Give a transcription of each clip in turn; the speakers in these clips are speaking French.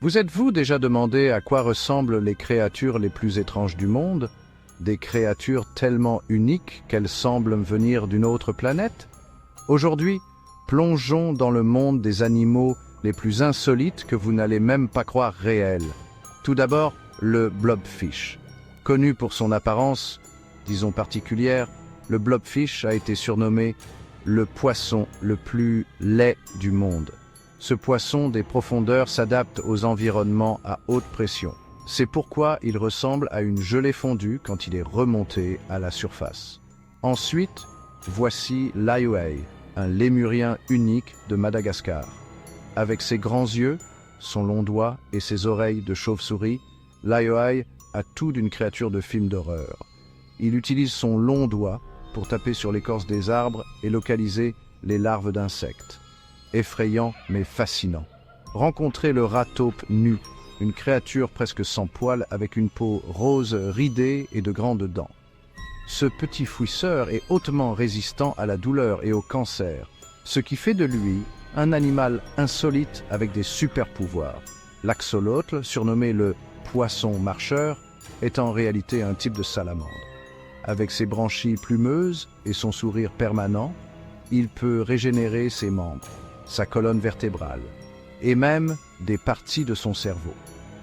Vous êtes-vous déjà demandé à quoi ressemblent les créatures les plus étranges du monde? Des créatures tellement uniques qu'elles semblent venir d'une autre planète? Aujourd'hui, plongeons dans le monde des animaux les plus insolites que vous n'allez même pas croire réels. Tout d'abord, le blobfish. Connu pour son apparence, disons particulière, le blobfish a été surnommé le poisson le plus laid du monde. Ce poisson des profondeurs s'adapte aux environnements à haute pression. C'est pourquoi il ressemble à une gelée fondue quand il est remonté à la surface. Ensuite, voici l'aiwei, un lémurien unique de Madagascar. Avec ses grands yeux, son long doigt et ses oreilles de chauve-souris, l'aiwei a tout d'une créature de film d'horreur. Il utilise son long doigt pour taper sur l'écorce des arbres et localiser les larves d'insectes. Effrayant mais fascinant. Rencontrez le rat taupe nu, une créature presque sans poils avec une peau rose ridée et de grandes dents. Ce petit fouisseur est hautement résistant à la douleur et au cancer, ce qui fait de lui un animal insolite avec des super-pouvoirs. L'axolotl, surnommé le poisson marcheur, est en réalité un type de salamandre. Avec ses branchies plumeuses et son sourire permanent, il peut régénérer ses membres, sa colonne vertébrale, et même des parties de son cerveau.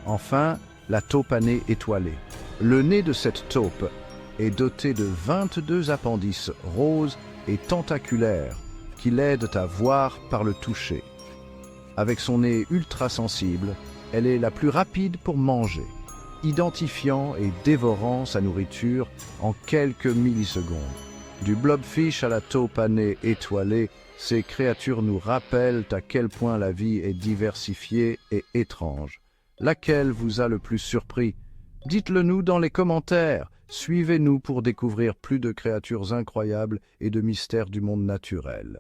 Enfin, la taupe à nez étoilé. Le nez de cette taupe est doté de 22 appendices roses et tentaculaires qui l'aident à voir par le toucher. Avec son nez ultra sensible, elle est la plus rapide pour manger, identifiant et dévorant sa nourriture en quelques millisecondes. Du blobfish à la taupe à nez étoilé, ces créatures nous rappellent à quel point la vie est diversifiée et étrange. Laquelle vous a le plus surpris? Dites-le nous dans les commentaires. Suivez-nous pour découvrir plus de créatures incroyables et de mystères du monde naturel.